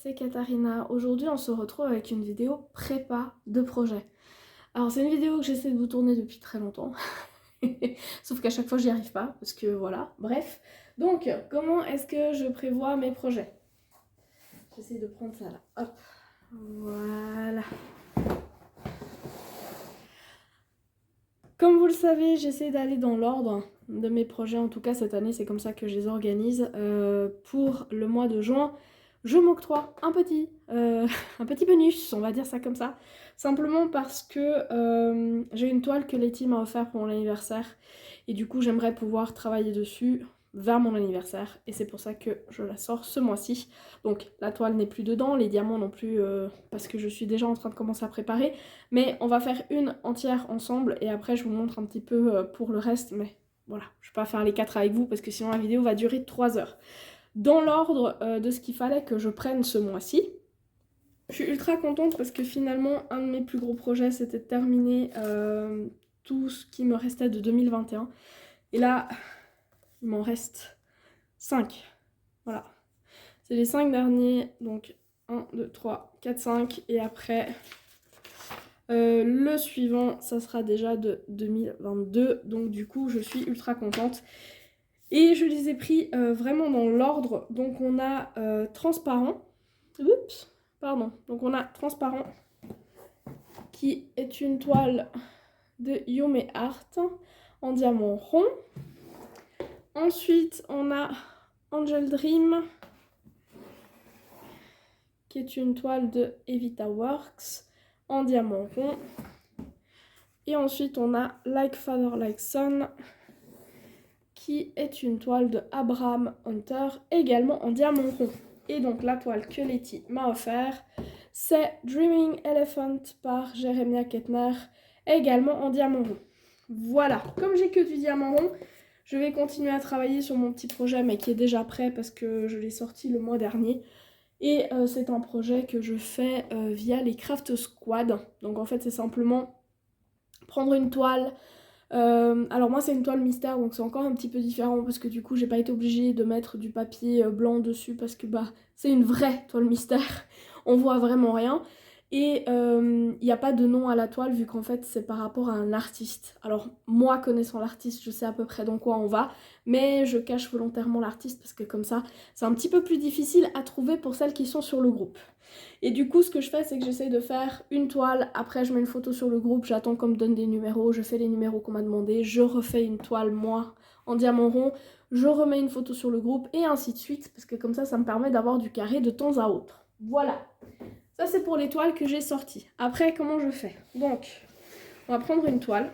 c'est Katharina. Aujourd'hui, on se retrouve avec une vidéo prépa de projet. Alors, c'est une vidéo que j'essaie de vous tourner depuis très longtemps. Sauf qu'à chaque fois, j'y arrive pas, parce que voilà, bref. Donc, comment est-ce que je prévois mes projets? J'essaie de prendre ça là. Hop, voilà. Comme vous le savez, j'essaie d'aller dans l'ordre de mes projets. En tout cas, cette année, c'est comme ça que je les organise. Pour le mois de juin, je m'octroie un petit bonus, on va dire ça comme ça. Simplement parce que j'ai une toile que Letty m'a offerte pour mon anniversaire. Et du coup, j'aimerais pouvoir travailler dessus vers mon anniversaire. Et c'est pour ça que je la sors ce mois-ci. Donc, la toile n'est plus dedans, les diamants non plus, parce que je suis déjà en train de commencer à préparer. Mais on va faire une entière ensemble et après je vous montre un petit peu pour le reste. Mais voilà, je ne vais pas faire les 4 avec vous parce que sinon la vidéo va durer 3 heures. Dans l'ordre de ce qu'il fallait que je prenne ce mois-ci, je suis ultra contente parce que finalement un de mes plus gros projets c'était de terminer tout ce qui me restait de 2021. Et là, il m'en reste 5. Voilà. C'est les 5 derniers, donc 1, 2, 3, 4, 5 et après... le suivant, ça sera déjà de 2022, donc du coup je suis ultra contente. Et je les ai pris vraiment dans l'ordre, donc on a transparent, oups, pardon, donc on a transparent, qui est une toile de Yume Art en diamant rond. Ensuite on a Angel Dream, qui est une toile de Evita Works en diamant rond. Et ensuite, on a Like Father, Like Son, qui est une toile de Abraham Hunter, également en diamant rond. Et donc, la toile que Letty m'a offert, c'est Dreaming Elephant par Jeremiah Kettner, également en diamant rond. Voilà, comme j'ai que du diamant rond, je vais continuer à travailler sur mon petit projet, mais qui est déjà prêt parce que je l'ai sorti le mois dernier. Et c'est un projet que je fais via les Craft Squad. Donc en fait, c'est simplement prendre une toile. Alors moi c'est une toile mystère, donc c'est encore un petit peu différent parce que du coup j'ai pas été obligée de mettre du papier blanc dessus parce que bah c'est une vraie toile mystère, on voit vraiment rien. Et il n'y a pas de nom à la toile vu qu'en fait c'est par rapport à un artiste. Alors moi connaissant l'artiste je sais à peu près dans quoi on va, mais je cache volontairement l'artiste parce que comme ça c'est un petit peu plus difficile à trouver pour celles qui sont sur le groupe. Et du coup ce que je fais c'est que j'essaye de faire une toile, après je mets une photo sur le groupe, j'attends qu'on me donne des numéros, je fais les numéros qu'on m'a demandé, je refais une toile moi en diamant rond, je remets une photo sur le groupe et ainsi de suite parce que comme ça me permet d'avoir du carré de temps à autre. Voilà. Ça, c'est pour les toiles que j'ai sorties. Après, comment je fais? Donc, on va prendre une toile.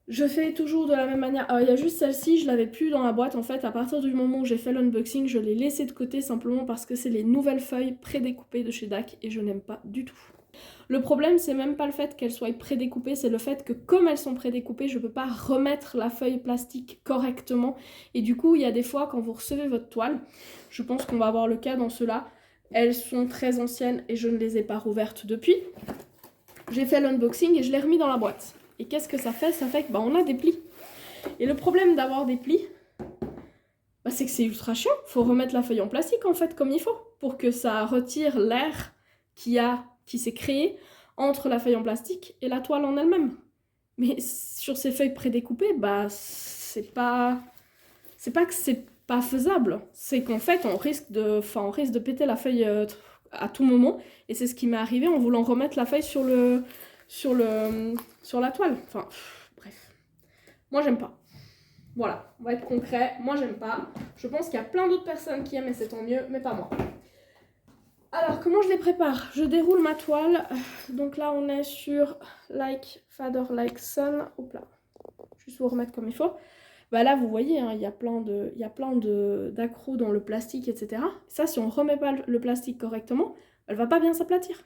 Je fais toujours de la même manière. Il y a juste celle-ci, je l'avais plus dans la boîte. En fait, à partir du moment où j'ai fait l'unboxing, je l'ai laissée de côté simplement parce que c'est les nouvelles feuilles prédécoupées de chez DAC et je n'aime pas du tout. Le problème, c'est même pas le fait qu'elles soient prédécoupées, c'est le fait que comme elles sont prédécoupées, je peux pas remettre la feuille plastique correctement. Et du coup, il y a des fois, quand vous recevez votre toile, je pense qu'on va avoir le cas dans ceux-là, elles sont très anciennes et je ne les ai pas rouvertes depuis. J'ai fait l'unboxing et je l'ai remis dans la boîte. Et qu'est-ce que ça fait? Ça fait que bah, on a des plis. Et le problème d'avoir des plis, bah, c'est que c'est ultra chiant. Faut remettre la feuille en plastique en fait comme il faut pour que ça retire l'air qui s'est créé entre la feuille en plastique et la toile en elle-même. Mais sur ces feuilles prédécoupées, bah c'est pas que c'est pas faisable, c'est qu'en fait on risque de péter la feuille à tout moment et c'est ce qui m'est arrivé en voulant remettre la feuille sur la toile. Enfin bref. Moi j'aime pas. Voilà, on va être concret, moi j'aime pas. Je pense qu'il y a plein d'autres personnes qui aiment et c'est tant mieux, mais pas moi. Alors, comment je les prépare? Je déroule ma toile. Donc là, on est sur Like Father, Like Son. Hop là. Juste vous remettre comme il faut. Bah là, vous voyez, hein, il y a plein d'accros dans le plastique, etc. Ça, si on remet pas le plastique correctement, elle va pas bien s'aplatir.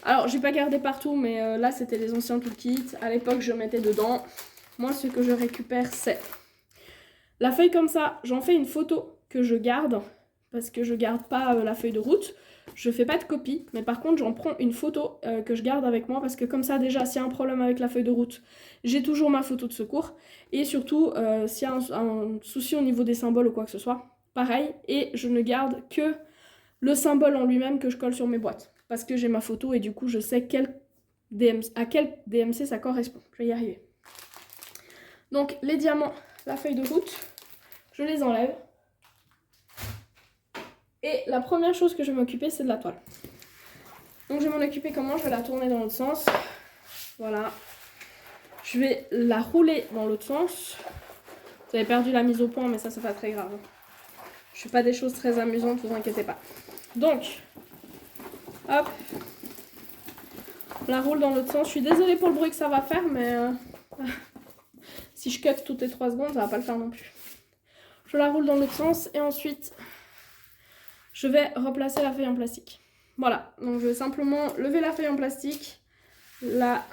Alors, j'ai pas gardé partout, mais là, c'était les anciens toolkits. À l'époque, je mettais dedans. Moi, ce que je récupère, c'est la feuille comme ça. J'en fais une photo que je garde parce que je garde pas la feuille de route. Je fais pas de copie, mais par contre j'en prends une photo que je garde avec moi parce que comme ça déjà s'il y a un problème avec la feuille de route, j'ai toujours ma photo de secours et surtout s'il y a un souci au niveau des symboles ou quoi que ce soit, pareil, et je ne garde que le symbole en lui-même que je colle sur mes boîtes. Parce que j'ai ma photo et du coup je sais à quel DMC ça correspond. Je vais y arriver. Donc les diamants, la feuille de route, je les enlève. Et la première chose que je vais m'occuper, c'est de la toile. Donc je vais m'en occuper comment? Je vais la tourner dans l'autre sens. Voilà. Je vais la rouler dans l'autre sens. Vous avez perdu la mise au point, mais ça, c'est pas très grave. Je fais pas des choses très amusantes, vous inquiétez pas. Donc, hop. On la roule dans l'autre sens. Je suis désolée pour le bruit que ça va faire, mais si je cut toutes les 3 secondes, ça va pas le faire non plus. Je la roule dans l'autre sens et ensuite, je vais replacer la feuille en plastique. Voilà, donc je vais simplement lever la feuille en plastique. Là,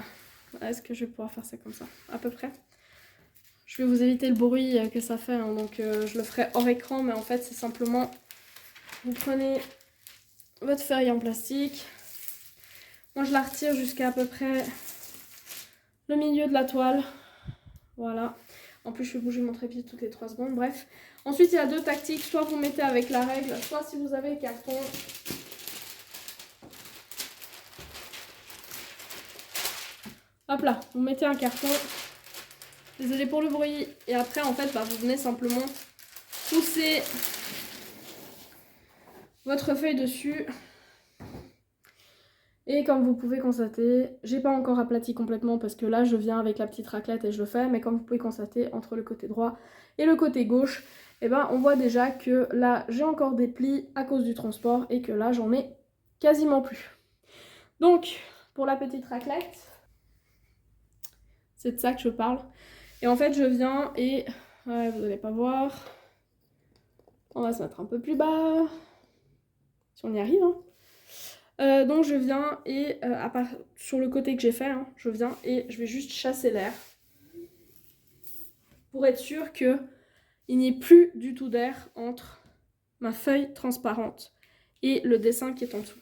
est-ce que je vais pouvoir faire ça comme ça? À peu près. Je vais vous éviter le bruit que ça fait, hein, donc je le ferai hors écran, mais en fait, c'est simplement, vous prenez votre feuille en plastique. Moi, je la retire jusqu'à à peu près le milieu de la toile. Voilà. En plus, je fais bouger mon trépied toutes les 3 secondes, bref. Ensuite, il y a 2 tactiques. Soit vous mettez avec la règle, soit si vous avez le carton. Hop là, vous mettez un carton. Désolée pour le bruit. Et après, en fait, vous venez simplement pousser votre feuille dessus. Et comme vous pouvez constater, j'ai pas encore aplati complètement parce que là, je viens avec la petite raclette et je le fais. Mais comme vous pouvez constater, entre le côté droit et le côté gauche, on voit déjà que là, j'ai encore des plis à cause du transport et que là, j'en ai quasiment plus. Donc, pour la petite raclette, c'est de ça que je parle. Et en fait, je viens et... Ouais, vous n'allez pas voir. On va se mettre un peu plus bas. Si on y arrive, hein. Donc je viens et sur le côté que j'ai fait, hein, je viens et je vais juste chasser l'air pour être sûr qu'il n'y ait plus du tout d'air entre ma feuille transparente et le dessin qui est en dessous.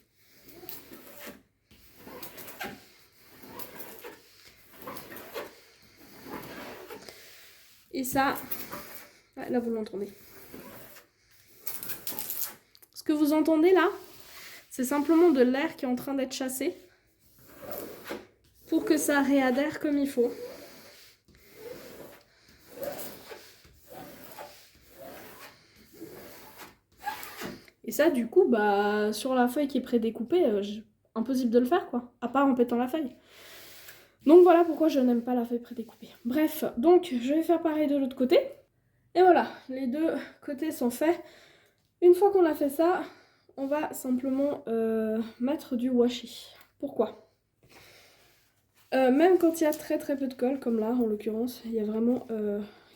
Et ça, ouais, là vous l'entendez. Ce que vous entendez là, c'est simplement de l'air qui est en train d'être chassé pour que ça réadhère comme il faut. Et ça, du coup, sur la feuille qui est prédécoupée, impossible de le faire, quoi, à part en pétant la feuille. Donc voilà pourquoi je n'aime pas la feuille prédécoupée. Bref, donc je vais faire pareil de l'autre côté. Et voilà, les 2 côtés sont faits. Une fois qu'on a fait ça, on va simplement mettre du washi. Pourquoi? Même quand il y a très très peu de colle, comme là en l'occurrence, il y a vraiment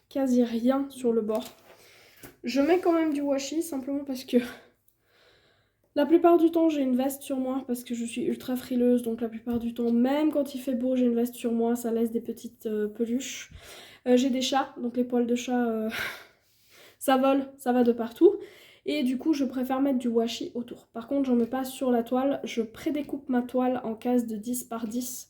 quasi rien sur le bord. Je mets quand même du washi simplement parce que la plupart du temps j'ai une veste sur moi parce que je suis ultra frileuse, donc la plupart du temps, même quand il fait beau, j'ai une veste sur moi, ça laisse des petites peluches. J'ai des chats, donc les poils de chat, ça vole, ça va de partout. Et du coup, je préfère mettre du washi autour. Par contre, j'en mets pas sur la toile, je prédécoupe ma toile en cases de 10 par 10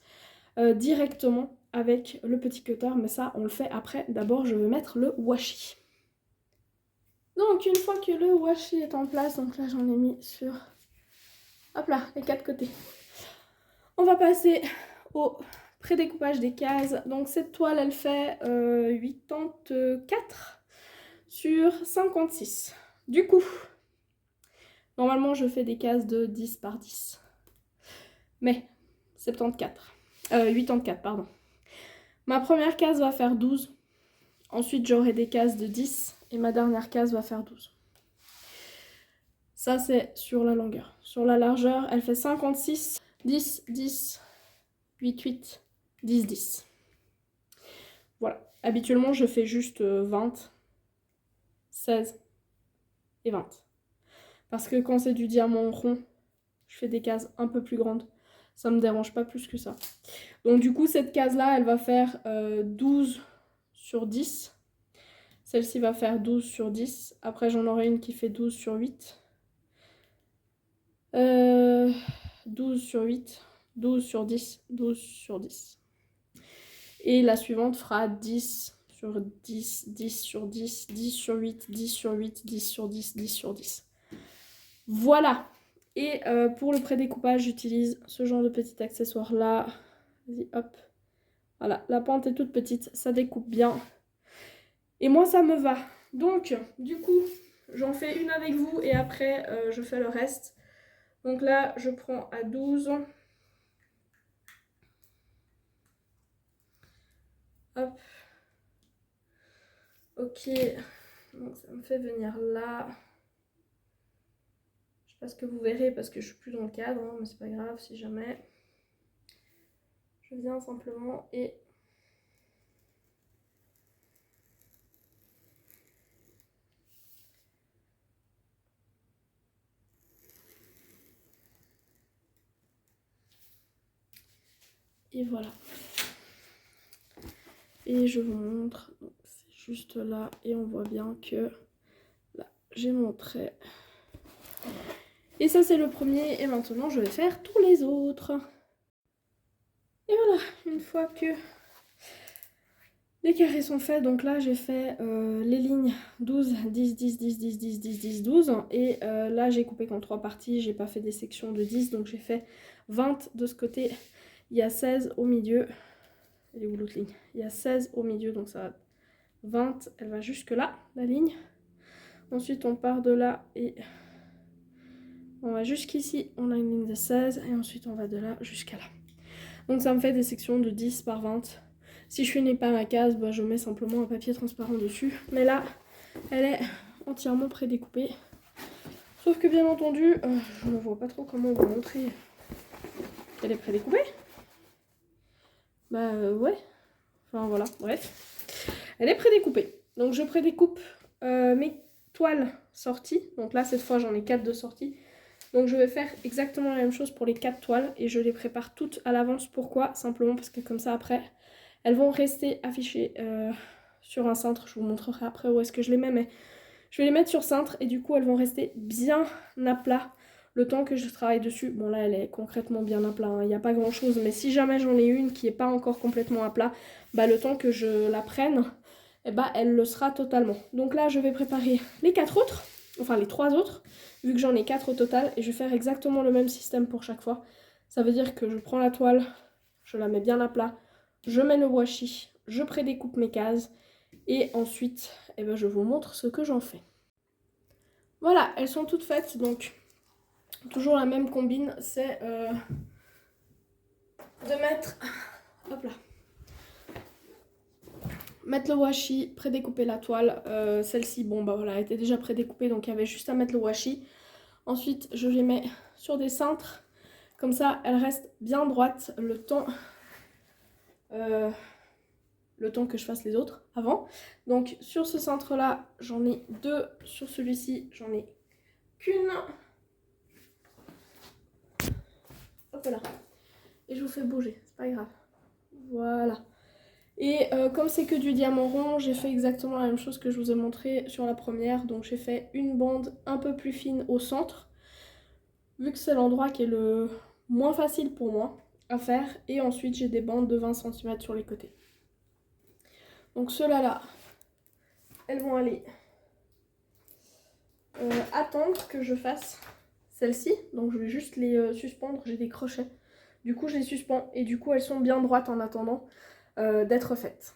directement avec le petit cutter, mais ça, on le fait après. D'abord, je vais mettre le washi. Donc, une fois que le washi est en place, donc là, j'en ai mis sur, hop là, les 4 côtés. On va passer au prédécoupage des cases. Donc, cette toile, elle fait 84 sur 56. Du coup, normalement, je fais des cases de 10 par 10. Mais, 84, pardon. Ma première case va faire 12. Ensuite, j'aurai des cases de 10. Et ma dernière case va faire 12. Ça, c'est sur la longueur. Sur la largeur, elle fait 56, 10, 10, 8, 8, 10, 10. Voilà. Habituellement, je fais juste 20, 16 et 20. Parce que quand c'est du diamant rond, je fais des cases un peu plus grandes. Ça me dérange pas plus que ça. Donc du coup, cette case-là, elle va faire 12 sur 10. Celle-ci va faire 12 sur 10. Après, j'en aurai une qui fait 12 sur 8. 12 sur 8, 12 sur 10, 12 sur 10. Et la suivante fera 10 sur 10, 10 sur 10, 10 sur 8, 10 sur 8, 10 sur 10, 10 sur 10. Voilà. Et pour le prédécoupage, j'utilise ce genre de petit accessoire là. Vas-y, hop. Voilà, la pente est toute petite, ça découpe bien. Et moi, ça me va. Donc, du coup, j'en fais une avec vous et après, je fais le reste. Donc là, je prends à 12. Hop. Ok. Donc ça me fait venir là. Je sais pas ce que vous verrez parce que je suis plus dans le cadre, hein, mais c'est pas grave si jamais. Je viens simplement et... Et voilà. Et je vous montre. C'est juste là et on voit bien que là, j'ai mon trait. Et ça, c'est le premier. Et maintenant, je vais faire tous les autres. Et voilà, une fois que les carrés sont faits, donc là, j'ai fait les lignes 12, 10, 10, 10, 10, 10, 10, 10, 12. Et là, j'ai coupé qu'en 3 parties. J'ai pas fait des sections de 10, donc j'ai fait 20 de ce côté. Il y a 16 au milieu. Elle est où l'autre ligne? Il y a 16 au milieu, donc ça va 20. Elle va jusque là, la ligne. Ensuite, on part de là et on va jusqu'ici. On a une ligne de 16 et ensuite, on va de là jusqu'à là. Donc, ça me fait des sections de 10 par 20. Si je finis pas ma case, bah, je mets simplement un papier transparent dessus. Mais là, elle est entièrement prédécoupée. Sauf que, bien entendu, je ne vois pas trop comment vous montrer qu'elle est prédécoupée. Bah ouais. Enfin voilà, bref. Elle est prédécoupée. Donc je prédécoupe mes toiles sorties. Donc là, cette fois, j'en ai 4 de sortie. Donc je vais faire exactement la même chose pour les 4 toiles. Et je les prépare toutes à l'avance. Pourquoi? Simplement parce que comme ça, après, elles vont rester affichées sur un cintre. Je vous montrerai après où est-ce que je les mets. Mais je vais les mettre sur cintre. Et du coup, elles vont rester bien à plat le temps que je travaille dessus. Bon là, elle est concrètement bien à plat. Hein. Il n'y a pas grand-chose. Mais si jamais j'en ai une qui n'est pas encore complètement à plat, bah, le temps que je la prenne, eh bah, elle le sera totalement. Donc là, je vais préparer les 4 autres, enfin les 3 autres, vu que j'en ai 4 au total, et je vais faire exactement le même système pour chaque fois. Ça veut dire que je prends la toile, je la mets bien à plat, je mets le washi, je prédécoupe mes cases, et ensuite, eh ben, je vous montre ce que j'en fais. Voilà, elles sont toutes faites, donc toujours la même combine, c'est de mettre, hop là, mettre le washi, prédécouper la toile. Celle-ci, bon bah voilà, elle était déjà prédécoupée, donc il y avait juste à mettre le washi. Ensuite, je les mets sur des cintres. Comme ça, elles restent bien droites le temps que je fasse les autres avant. Donc sur ce cintre-là, j'en ai 2. Sur celui-ci, j'en ai qu'une. Hop là. Et je vous fais bouger, c'est pas grave. Voilà. Et comme c'est que du diamant rond, j'ai fait exactement la même chose que je vous ai montré sur la première. Donc j'ai fait une bande un peu plus fine au centre, vu que c'est l'endroit qui est le moins facile pour moi à faire. Et ensuite j'ai des bandes de 20 cm sur les côtés. Donc ceux-là, là, elles vont aller attendre que je fasse celle-ci. Donc je vais juste les suspendre, j'ai des crochets. Du coup je les suspends et du coup elles sont bien droites en attendant d'être faites.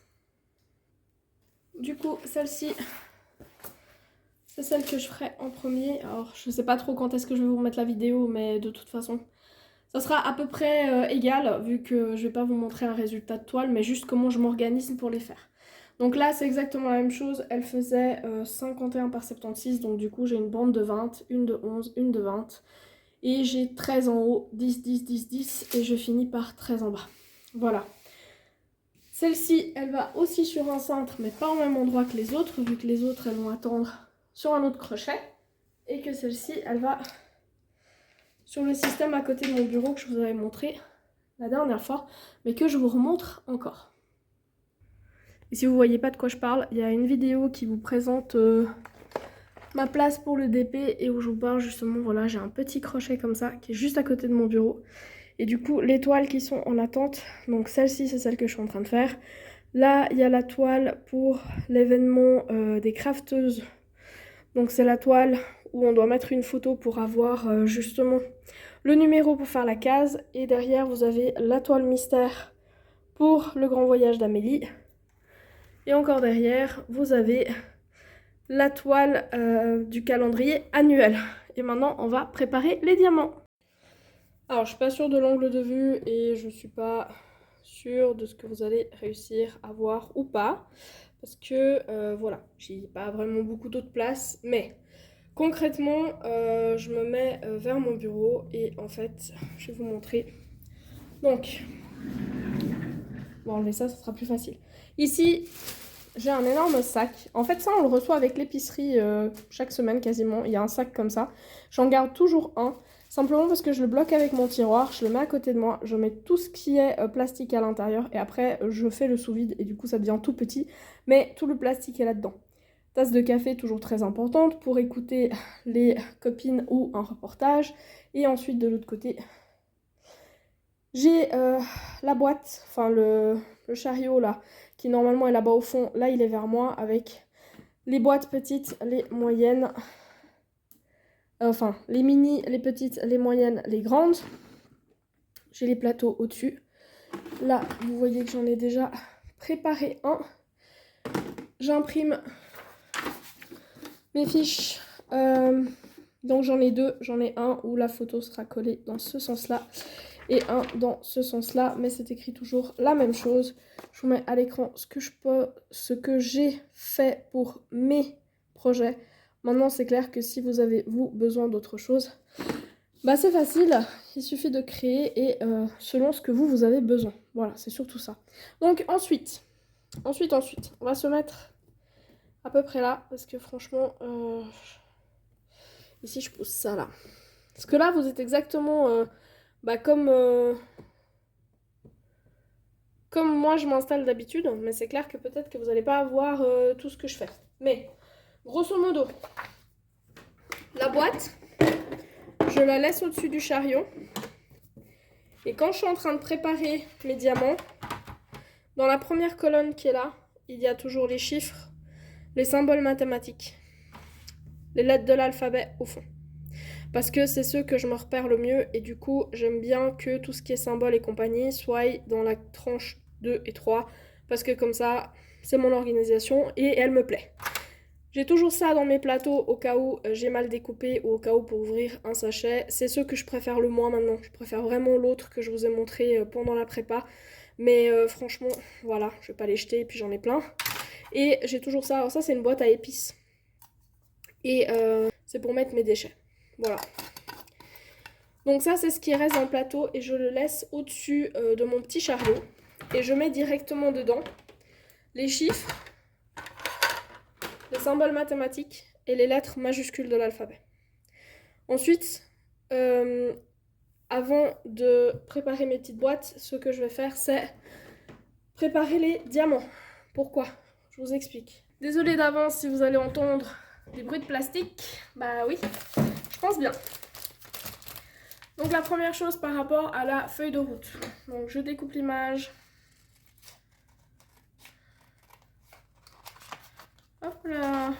Du coup celle-ci, c'est celle que je ferai en premier. Alors je sais pas trop quand est-ce que je vais vous remettre la vidéo, mais de toute façon ça sera à peu près égal, vu que je vais pas vous montrer un résultat de toile, mais juste comment je m'organise pour les faire. Donc là c'est exactement la même chose, elle faisait 51 par 76, donc du coup j'ai une bande de 20, une de 11, une de 20. Et j'ai 13 en haut, 10, 10, 10, 10 et je finis par 13 en bas. Voilà. Celle-ci, elle va aussi sur un cintre, mais pas au même endroit que les autres, vu que les autres, elles vont attendre sur un autre crochet. Et que celle-ci, elle va sur le système à côté de mon bureau que je vous avais montré la dernière fois, mais que je vous remontre encore. Et si vous voyez pas de quoi je parle, il y a une vidéo qui vous présente ma place pour le DP et où je vous parle justement, voilà, j'ai un petit crochet comme ça qui est juste à côté de mon bureau. Et du coup, les toiles qui sont en attente, donc celle-ci c'est celle que je suis en train de faire. Là, il y a la toile pour l'événement des crafteuses. Donc c'est la toile où on doit mettre une photo pour avoir justement le numéro pour faire la case. Et derrière, vous avez la toile mystère pour le grand voyage d'Amélie. Et encore derrière, vous avez la toile du calendrier annuel. Et maintenant, on va préparer les diamants. Alors, je suis pas sûre de l'angle de vue et je suis pas sûre de ce que vous allez réussir à voir ou pas. Parce que, voilà, j'ai pas vraiment beaucoup d'autre place. Mais concrètement, je me mets vers mon bureau et en fait, je vais vous montrer. Donc, on va enlever ça, ça sera plus facile. Ici, j'ai un énorme sac. En fait, ça, on le reçoit avec l'épicerie chaque semaine quasiment. Il y a un sac comme ça. J'en garde toujours un. Simplement parce que je le bloque avec mon tiroir. Je le mets à côté de moi. Je mets tout ce qui est plastique à l'intérieur. Et après, je fais le sous-vide. Et du coup, ça devient tout petit. Mais tout le plastique est là-dedans. Tasse de café, toujours très importante pour écouter les copines ou un reportage. Et ensuite, de l'autre côté, j'ai la boîte, enfin le chariot là, qui normalement est là-bas au fond. Là, il est vers moi avec les boîtes petites, les moyennes. Enfin, les mini, les petites, les moyennes, les grandes. J'ai les plateaux au-dessus. Là, vous voyez que j'en ai déjà préparé un. J'imprime mes fiches. Donc j'en ai deux. J'en ai un où la photo sera collée dans ce sens-là. Et un dans ce sens-là. Mais c'est écrit toujours la même chose. Je vous mets à l'écran ce que j'ai fait pour mes projets. Maintenant, c'est clair que si vous avez, vous, besoin d'autre chose, bah c'est facile. Il suffit de créer et selon ce que vous avez besoin. Voilà, c'est surtout ça. Donc ensuite, on va se mettre à peu près là. Parce que franchement, ici, je pose ça là. Parce que là, vous êtes exactement comme moi, je m'installe d'habitude. Mais c'est clair que peut-être que vous n'allez pas avoir tout ce que je fais. Mais grosso modo, la boîte, je la laisse au-dessus du chariot. Et quand je suis en train de préparer mes diamants, dans la première colonne qui est là, il y a toujours les chiffres, les symboles mathématiques, les lettres de l'alphabet au fond. Parce que c'est ceux que je me repère le mieux et du coup, j'aime bien que tout ce qui est symbole et compagnie soit dans la tranche 2 et 3 parce que comme ça, c'est mon organisation et elle me plaît. J'ai toujours ça dans mes plateaux au cas où j'ai mal découpé ou au cas où pour ouvrir un sachet. C'est ceux que je préfère le moins maintenant. Je préfère vraiment l'autre que je vous ai montré pendant la prépa. Mais franchement, voilà, je vais pas les jeter et puis j'en ai plein. Et j'ai toujours ça. Alors ça, c'est une boîte à épices. Et c'est pour mettre mes déchets. Voilà. Donc ça, c'est ce qui reste dans le plateau et je le laisse au-dessus de mon petit chariot. Et je mets directement dedans les chiffres, les symboles mathématiques et les lettres majuscules de l'alphabet. Ensuite, avant de préparer mes petites boîtes, ce que je vais faire, c'est préparer les diamants. Pourquoi? Je vous explique. Désolée d'avance si vous allez entendre des bruits de plastique. Bah oui, je pense bien. Donc la première chose par rapport à la feuille de route. Donc je découpe l'image. Hop là.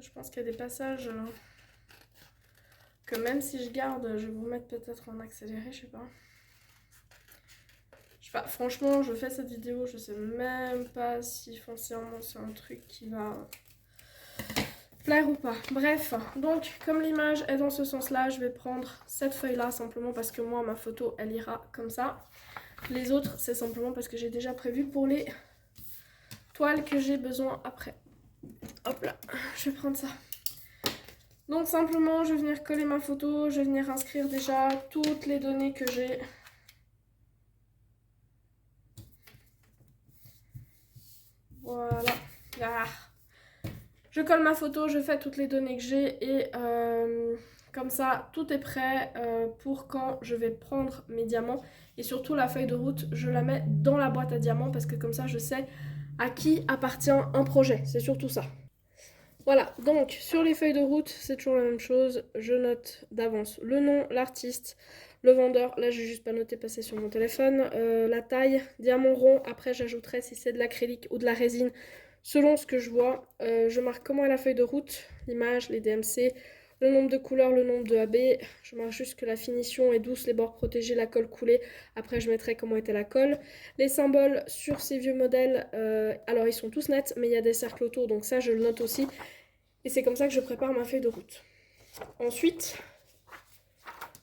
Je pense qu'il y a des passages que même si je garde, je vais vous mettre peut-être en accéléré, je sais pas. Franchement, je fais cette vidéo, je sais même pas si foncièrement c'est un truc qui va plaire ou pas. Bref, donc comme l'image est dans ce sens-là, je vais prendre cette feuille-là simplement parce que moi, ma photo, elle ira comme ça. Les autres, c'est simplement parce que j'ai déjà prévu pour les toiles que j'ai besoin après. Hop là, je vais prendre ça. Donc simplement, je vais venir coller ma photo, je vais venir inscrire déjà toutes les données que j'ai. Voilà. Ah. Je colle ma photo, je fais toutes les données que j'ai et comme ça, tout est prêt pour quand je vais prendre mes diamants. Et surtout, la feuille de route, je la mets dans la boîte à diamants parce que comme ça, je sais à qui appartient un projet. C'est surtout ça. Voilà, donc sur les feuilles de route, c'est toujours la même chose. Je note d'avance le nom, l'artiste, le vendeur. Là, j'ai juste pas noté, passé sur mon téléphone. La taille, diamant rond. Après, j'ajouterai si c'est de l'acrylique ou de la résine, selon ce que je vois. Je marque comment est la feuille de route, l'image, les DMC, le nombre de couleurs, le nombre de AB. Je marque juste que la finition est douce, les bords protégés, la colle coulée. Après, je mettrai comment était la colle. Les symboles sur ces vieux modèles, alors ils sont tous nets, mais il y a des cercles autour, donc ça, je le note aussi. Et c'est comme ça que je prépare ma feuille de route. Ensuite,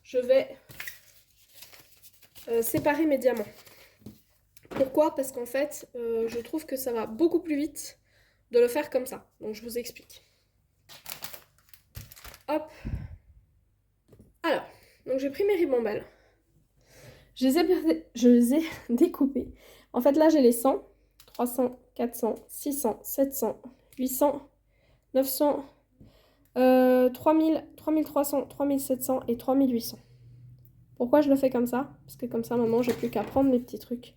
je vais séparer mes diamants. Pourquoi? Parce qu'en fait, je trouve que ça va beaucoup plus vite de le faire comme ça. Donc je vous explique. Hop. Alors, donc j'ai pris mes ribambelles. Je les ai découpés. En fait, là, j'ai les 100, 300, 400, 600, 700, 800, 900, 3000, 3300, 3700 et 3800. Pourquoi je le fais comme ça? Parce que comme ça, maintenant, j'ai plus qu'à prendre mes petits trucs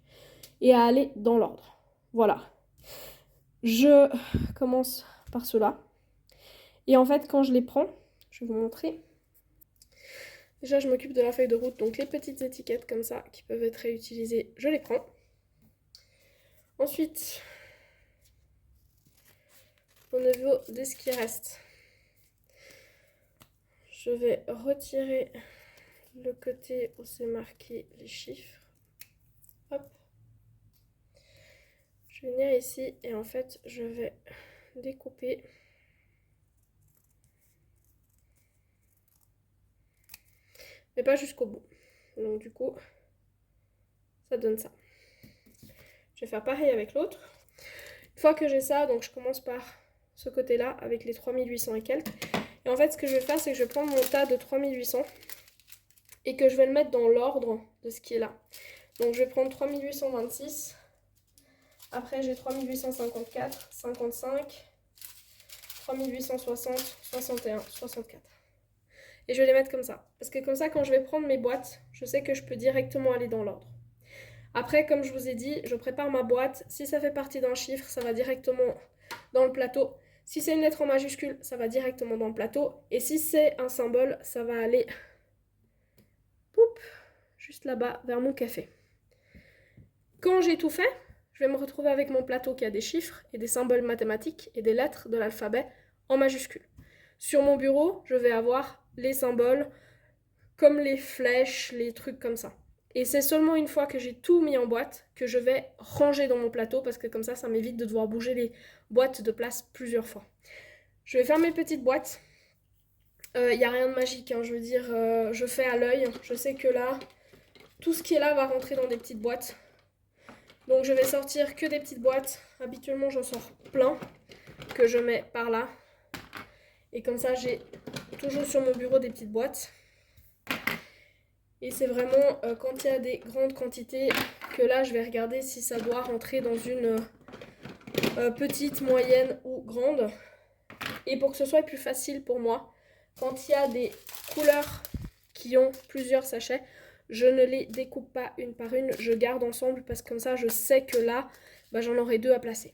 et à aller dans l'ordre. Voilà. Je commence par ceux-là. Et en fait, quand je les prends, je vais vous montrer. Déjà, je m'occupe de la feuille de route. Donc, les petites étiquettes comme ça qui peuvent être réutilisées, je les prends. Ensuite, au niveau de ce qui reste, je vais retirer le côté où c'est marqué les chiffres. Hop. Je vais venir ici et en fait, je vais découper. Mais pas jusqu'au bout. Donc du coup, ça donne ça. Je vais faire pareil avec l'autre. Une fois que j'ai ça, donc je commence par ce côté-là avec les 3800 et quelques. Et en fait, ce que je vais faire, c'est que je vais prendre mon tas de 3800 et que je vais le mettre dans l'ordre de ce qui est là. Donc je vais prendre 3826. Après, j'ai 3854, 55, 3860, 61, 64. Et je vais les mettre comme ça. Parce que comme ça, quand je vais prendre mes boîtes, je sais que je peux directement aller dans l'ordre. Après, comme je vous ai dit, je prépare ma boîte. Si ça fait partie d'un chiffre, ça va directement dans le plateau. Si c'est une lettre en majuscule, ça va directement dans le plateau. Et si c'est un symbole, ça va aller poup, juste là-bas, vers mon café. Quand j'ai tout fait, je vais me retrouver avec mon plateau qui a des chiffres et des symboles mathématiques et des lettres de l'alphabet en majuscule. Sur mon bureau, je vais avoir les symboles comme les flèches, les trucs comme ça. Et c'est seulement une fois que j'ai tout mis en boîte que je vais ranger dans mon plateau parce que comme ça m'évite de devoir bouger les boîtes de place plusieurs fois. Je vais faire mes petites boîtes. Il n'y a rien de magique, hein, je veux dire, je fais à l'œil. Je sais que là, tout ce qui est là va rentrer dans des petites boîtes. Donc je vais sortir que des petites boîtes. Habituellement, j'en sors plein que je mets par là. Et comme ça, j'ai toujours sur mon bureau des petites boîtes. Et c'est vraiment quand il y a des grandes quantités que là, je vais regarder si ça doit rentrer dans une petite, moyenne ou grande. Et pour que ce soit plus facile pour moi, quand il y a des couleurs qui ont plusieurs sachets, je ne les découpe pas une par une, je garde ensemble parce que comme ça, je sais que là, j'en aurai 2 à placer.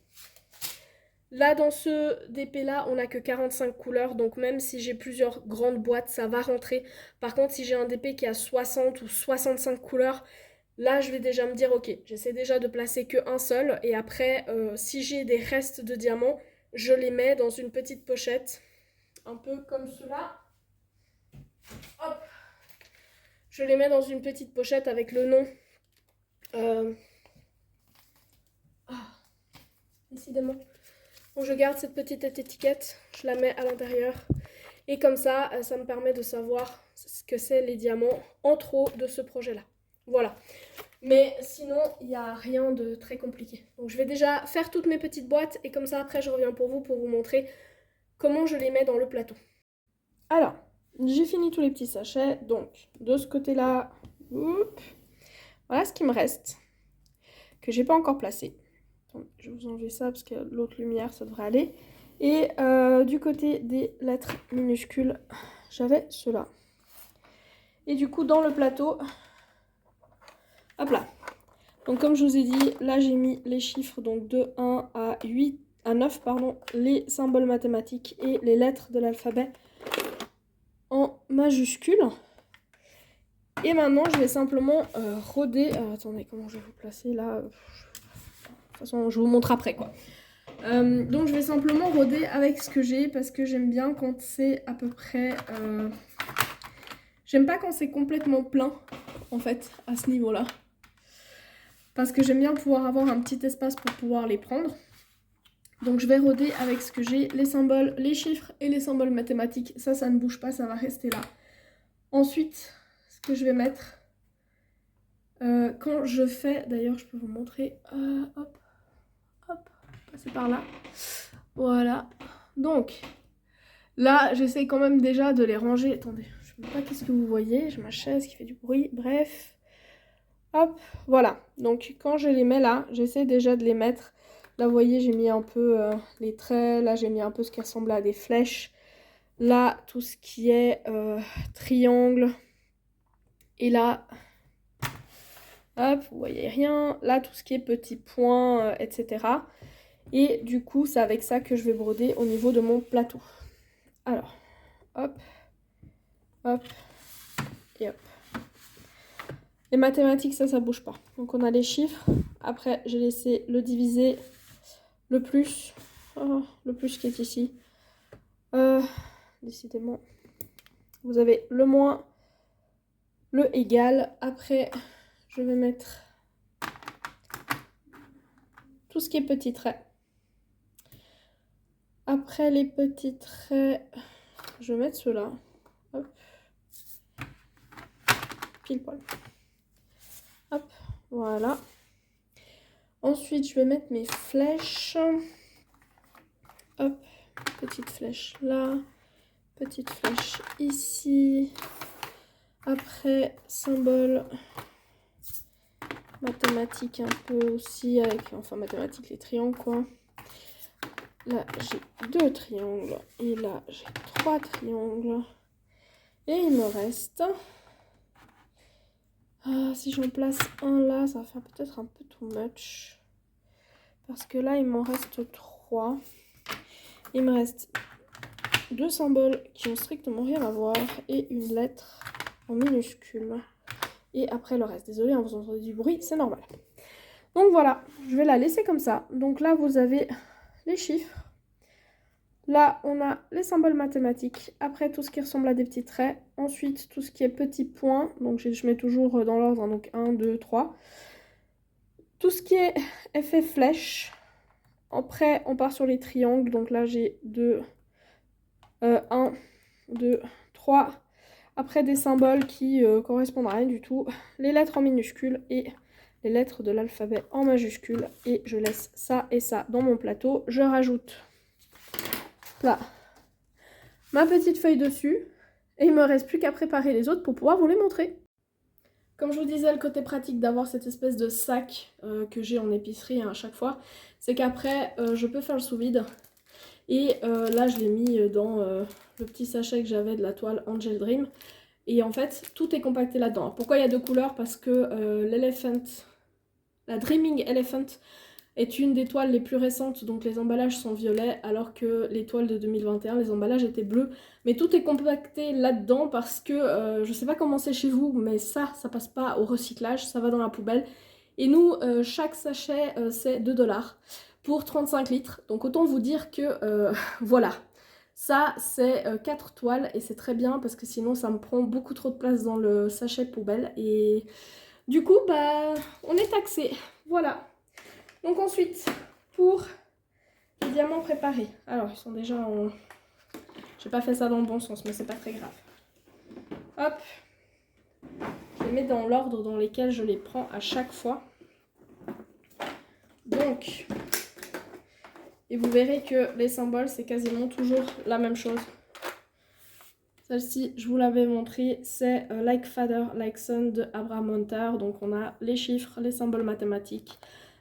Là, dans ce DP-là, on n'a que 45 couleurs, donc même si j'ai plusieurs grandes boîtes, ça va rentrer. Par contre, si j'ai un DP qui a 60 ou 65 couleurs, là, je vais déjà me dire, ok, j'essaie déjà de placer qu'un seul. Et après, si j'ai des restes de diamants, je les mets dans une petite pochette, un peu comme cela. Hop! Je les mets dans une petite pochette avec le nom. Décidément. Donc je garde cette petite étiquette, je la mets à l'intérieur. Et comme ça, ça me permet de savoir ce que c'est les diamants en trop de ce projet-là. Voilà. Mais sinon, il n'y a rien de très compliqué. Donc je vais déjà faire toutes mes petites boîtes et comme ça, après, je reviens pour vous montrer comment je les mets dans le plateau. Alors, j'ai fini tous les petits sachets. Donc, de ce côté-là, voilà ce qui me reste, que j'ai pas encore placé. Donc, je vais vous enlever ça parce que l'autre lumière, ça devrait aller. Et du côté des lettres minuscules, j'avais cela. Et du coup, dans le plateau, hop là. Donc comme je vous ai dit, là j'ai mis les chiffres donc de 1 à 8, à 9 pardon, les symboles mathématiques et les lettres de l'alphabet en majuscules. Et maintenant, je vais simplement roder. Attendez, comment je vais vous placer là? De toute façon, je vous montre après quoi. Donc, je vais simplement roder avec ce que j'ai parce que j'aime bien quand c'est à peu près. J'aime pas quand c'est complètement plein en fait à ce niveau-là. Parce que j'aime bien pouvoir avoir un petit espace pour pouvoir les prendre. Donc je vais roder avec ce que j'ai, les symboles, les chiffres et les symboles mathématiques. Ça ne bouge pas, ça va rester là. Ensuite, ce que je vais mettre, quand je fais, d'ailleurs je peux vous montrer, hop, hop, passer par là. Voilà. Donc, là j'essaie quand même déjà de les ranger. Attendez, je ne sais pas qu'est-ce que vous voyez, j'ai ma chaise qui fait du bruit, bref. Hop, voilà. Donc quand je les mets là, j'essaie déjà de les mettre. Là, vous voyez, j'ai mis un peu les traits. Là, j'ai mis un peu ce qui ressemble à des flèches. Là, tout ce qui est triangle. Et là, hop, vous voyez rien. Là, tout ce qui est petits points, etc. Et du coup, c'est avec ça que je vais broder au niveau de mon plateau. Alors, hop, hop, et hop. Les mathématiques, ça bouge pas. Donc, on a les chiffres. Après, j'ai laissé le diviser, le plus. Oh, le plus qui est ici. Décidément. Vous avez le moins, le égal. Après, je vais mettre tout ce qui est petits traits. Après les petits traits, je vais mettre ceux-là. Hop. Pile poil. Hop, voilà. Ensuite, je vais mettre mes flèches. Hop, petite flèche là. Petite flèche ici. Après, symbole mathématiques un peu aussi, avec, enfin mathématiques, les triangles quoi. Là, j'ai 2 triangles. Et là, j'ai 3 triangles. Et il me reste... si j'en place un là, ça va faire peut-être un peu too much. Parce que là, il m'en reste 3. Il me reste 2 symboles qui ont strictement rien à voir. Et une lettre en minuscule. Et après le reste. Désolée, hein, vous entendez du bruit, c'est normal. Donc voilà, je vais la laisser comme ça. Donc là, vous avez les chiffres. Là, on a les symboles mathématiques. Après, tout ce qui ressemble à des petits traits. Ensuite, tout ce qui est petits points. Donc, je mets toujours dans l'ordre. Hein, donc, 1, 2, 3. Tout ce qui est effet flèche. Après, on part sur les triangles. Donc là, j'ai 1, 2, 3. Après, des symboles qui correspondent à rien du tout. Les lettres en minuscules et les lettres de l'alphabet en majuscules. Et je laisse ça et ça dans mon plateau. Je rajoute là ma petite feuille dessus. Et il me reste plus qu'à préparer les autres pour pouvoir vous les montrer. Comme je vous disais, le côté pratique d'avoir cette espèce de sac que j'ai en épicerie hein, à chaque fois, c'est qu'après, je peux faire le sous-vide. Et là, je l'ai mis dans le petit sachet que j'avais de la toile Angel Dream. Et en fait, tout est compacté là-dedans. Pourquoi il y a 2 couleurs? Parce que la Dreaming Elephant est une des toiles les plus récentes, donc les emballages sont violets, alors que les toiles de 2021, les emballages étaient bleus. Mais tout est compacté là-dedans parce que, je sais pas comment c'est chez vous, mais ça passe pas au recyclage, ça va dans la poubelle. Et nous, chaque sachet, c'est 2 $ pour 35 litres. Donc autant vous dire que, voilà. Ça, c'est 4 toiles et c'est très bien parce que sinon, ça me prend beaucoup trop de place dans le sachet poubelle. Et du coup, bah, on est taxé. Voilà. Donc ensuite, pour les diamants préparés. Alors, ils sont déjà en... J'ai pas fait ça dans le bon sens, mais c'est pas très grave. Hop. Je les mets dans l'ordre dans lequel je les prends à chaque fois. Donc, et vous verrez que les symboles, c'est quasiment toujours la même chose. Celle-ci, je vous l'avais montré, c'est Like Father, Like Son de Abraham Montar. Donc on a les chiffres, les symboles mathématiques,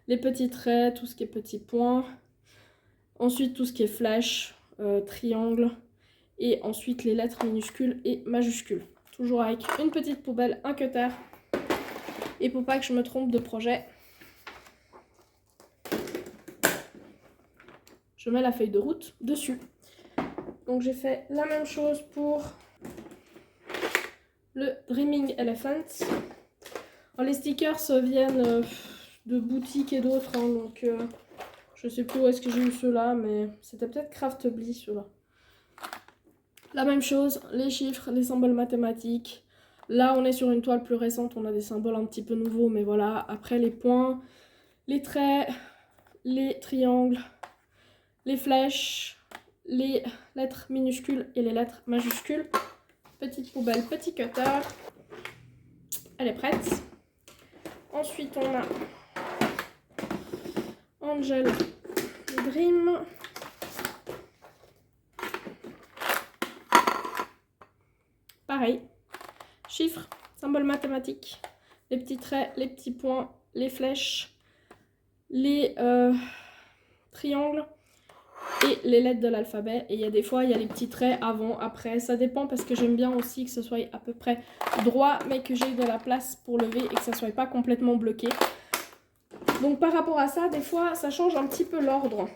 les petits traits, tout ce qui est petits points. Ensuite tout ce qui est flèche, triangle. Et ensuite les lettres minuscules et majuscules. Toujours avec une petite poubelle, un cutter. Et pour pas que je me trompe de projet, je mets la feuille de route dessus. Donc j'ai fait la même chose pour le Dreaming Elephant. Alors, les stickers viennent de boutiques et d'autres, hein, donc je sais plus où est-ce que j'ai eu ceux-là, mais c'était peut-être Craftly ceux-là. La même chose, les chiffres, les symboles mathématiques. Là, on est sur une toile plus récente, on a des symboles un petit peu nouveaux, mais voilà. Après, les points, les traits, les triangles, les flèches, les lettres minuscules et les lettres majuscules. Petite poubelle, petit cutter. Elle est prête. Ensuite, on a Angel Dream. Pareil, chiffres, symboles mathématiques, les petits traits, les petits points, les flèches, les triangles et les lettres de l'alphabet. Et il y a des fois, il y a les petits traits avant, après. Ça dépend parce que j'aime bien aussi que ce soit à peu près droit, mais que j'ai de la place pour lever et que ça ne soit pas complètement bloqué. Donc par rapport à ça, des fois, ça change un petit peu l'ordre.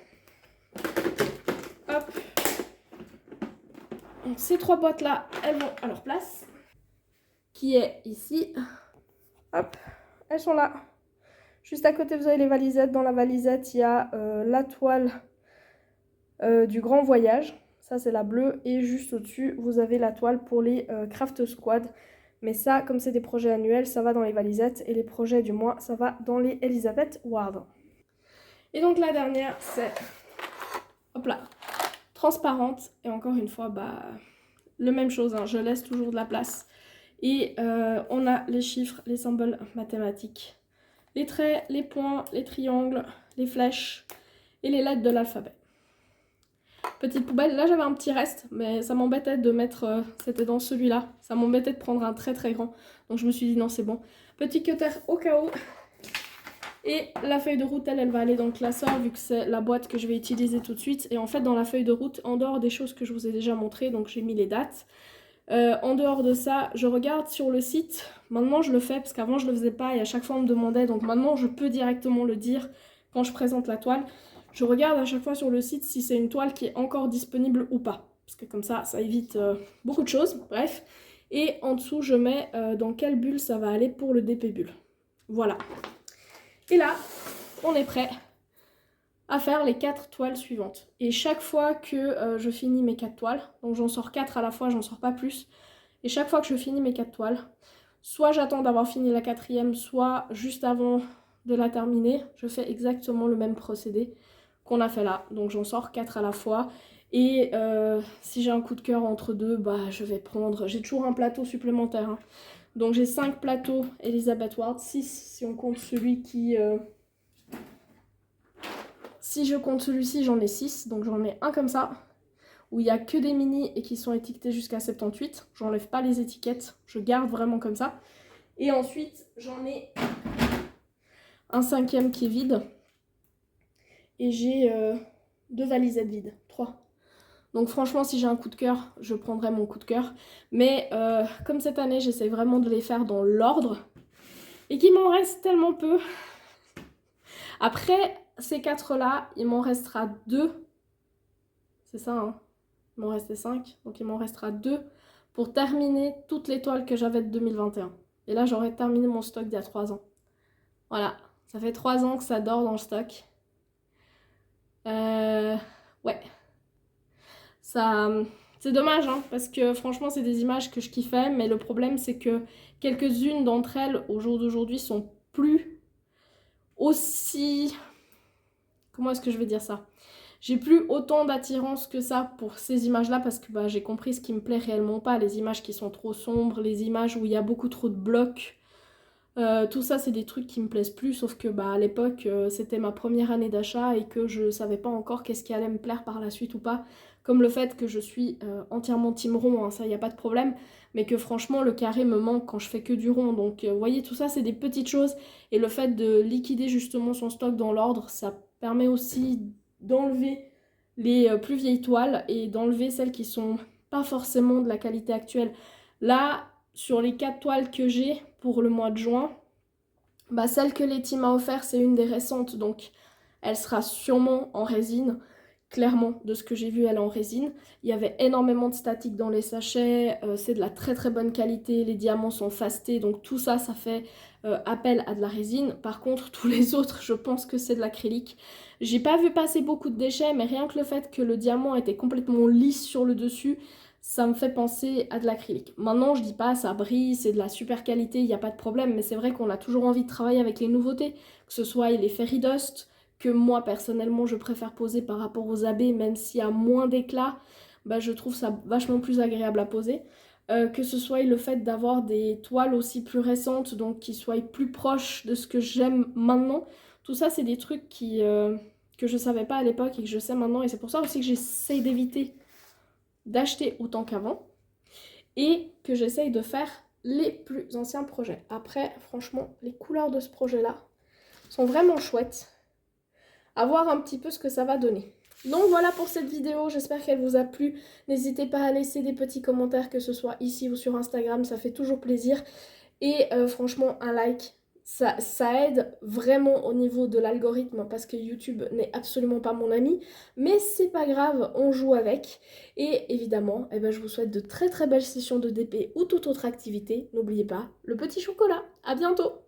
Hop. Donc ces trois boîtes-là, elles vont à leur place. Qui est ici. Hop, elles sont là. Juste à côté, vous avez les valisettes. Dans la valisette, il y a la toile du grand voyage. Ça, c'est la bleue. Et juste au-dessus, vous avez la toile pour les Craft Squad. Mais ça, comme c'est des projets annuels, ça va dans les valisettes. Et les projets du mois, ça va dans les Elizabeth Ward. Et donc la dernière, c'est... Hop là. Transparente. Et encore une fois, bah... Le même chose, hein, je laisse toujours de la place. Et on a les chiffres, les symboles mathématiques, les traits, les points, les triangles, les flèches et les lettres de l'alphabet. Petite poubelle, là j'avais un petit reste, mais ça m'embêtait de mettre, c'était dans celui-là, ça m'embêtait de prendre un très très grand. Donc je me suis dit non c'est bon. Petit cutter au cas où. Et la feuille de route, elle va aller dans le classeur vu que c'est la boîte que je vais utiliser tout de suite. Et en fait dans la feuille de route, en dehors des choses que je vous ai déjà montrées, donc j'ai mis les dates. En dehors de ça, je regarde sur le site. Maintenant, je le fais parce qu'avant, je le faisais pas et à chaque fois, on me demandait. Donc maintenant, je peux directement le dire quand je présente la toile. Je regarde à chaque fois sur le site si c'est une toile qui est encore disponible ou pas. Parce que comme ça évite beaucoup de choses. Bref. Et en dessous, je mets dans quelle bulle ça va aller pour le DP Bulle. Voilà. Et là, on est prêt à faire les 4 toiles suivantes. Et chaque fois que je finis mes 4 toiles, donc j'en sors 4 à la fois, j'en sors pas plus, et chaque fois que je finis mes 4 toiles, soit j'attends d'avoir fini la 4e, soit juste avant de la terminer, je fais exactement le même procédé qu'on a fait là. Donc j'en sors 4 à la fois, et si j'ai un coup de cœur entre deux, bah je vais prendre, j'ai toujours un plateau supplémentaire, hein. Donc j'ai 5 plateaux Elizabeth Ward, 6 si on compte celui qui... Si je compte celui-ci, j'en ai 6, donc j'en ai un comme ça, où il n'y a que des mini et qui sont étiquetés jusqu'à 78. J'enlève pas les étiquettes, je garde vraiment comme ça. Et ensuite, j'en ai un 5e qui est vide. Et j'ai 2 valisettes vides, 3. Donc franchement, si j'ai un coup de cœur, je prendrai mon coup de cœur. Mais comme cette année, j'essaie vraiment de les faire dans l'ordre. Et qu'il m'en reste tellement peu. Après... Ces 4-là, il m'en restera 2. C'est ça, hein. Il m'en restait 5. Donc il m'en restera 2 pour terminer toutes les toiles que j'avais de 2021. Et là, j'aurais terminé mon stock d'il y a 3 ans. Voilà. Ça fait 3 ans que ça dort dans le stock. Ouais. Ça... C'est dommage, hein, parce que franchement, c'est des images que je kiffais. Mais le problème, c'est que quelques-unes d'entre elles, au jour d'aujourd'hui, sont plus aussi... Comment est-ce que je vais dire ça? J'ai plus autant d'attirance que ça pour ces images-là parce que bah, j'ai compris ce qui me plaît réellement pas. Les images qui sont trop sombres, les images où il y a beaucoup trop de blocs. Tout ça, c'est des trucs qui me plaisent plus. Sauf que bah, à l'époque, c'était ma première année d'achat et que je savais pas encore qu'est-ce qui allait me plaire par la suite ou pas. Comme le fait que je suis entièrement team rond, hein, ça, il n'y a pas de problème. Mais que franchement, le carré me manque quand je fais que du rond. Donc, vous voyez, tout ça, c'est des petites choses. Et le fait de liquider justement son stock dans l'ordre, ça permet aussi d'enlever les plus vieilles toiles et d'enlever celles qui sont pas forcément de la qualité actuelle. Là, sur les 4 toiles que j'ai pour le mois de juin, bah celle que Letty m'a offert, c'est une des récentes, donc elle sera sûrement en résine. clairement, de ce que j'ai vu, elle est en résine. Il y avait énormément de statique dans les sachets, c'est de la très très bonne qualité, les diamants sont fastés, donc tout ça, ça fait appel à de la résine. Par contre, tous les autres, je pense que c'est de l'acrylique. J'ai pas vu passer beaucoup de déchets, mais rien que le fait que le diamant était complètement lisse sur le dessus, ça me fait penser à de l'acrylique. Maintenant, je dis pas, ça brille, c'est de la super qualité, il n'y a pas de problème, mais c'est vrai qu'on a toujours envie de travailler avec les nouveautés, que ce soit les Fairy Dust, que moi personnellement je préfère poser par rapport aux abbés, même s'il y a moins d'éclat, bah, je trouve ça vachement plus agréable à poser. Que ce soit le fait d'avoir des toiles aussi plus récentes, donc qui soient plus proches de ce que j'aime maintenant. Tout ça, c'est des trucs que je savais pas à l'époque et que je sais maintenant, et c'est pour ça aussi que j'essaye d'éviter d'acheter autant qu'avant et que j'essaye de faire les plus anciens projets. Après, franchement, les couleurs de ce projet-là sont vraiment chouettes. À voir un petit peu ce que ça va donner. Donc voilà pour cette vidéo, j'espère qu'elle vous a plu. N'hésitez pas à laisser des petits commentaires, que ce soit ici ou sur Instagram, ça fait toujours plaisir. Et franchement, un like, ça aide vraiment au niveau de l'algorithme, parce que YouTube n'est absolument pas mon ami. Mais c'est pas grave, on joue avec. Et évidemment, eh ben, je vous souhaite de très très belles sessions de DP ou toute autre activité. N'oubliez pas le petit chocolat. À bientôt!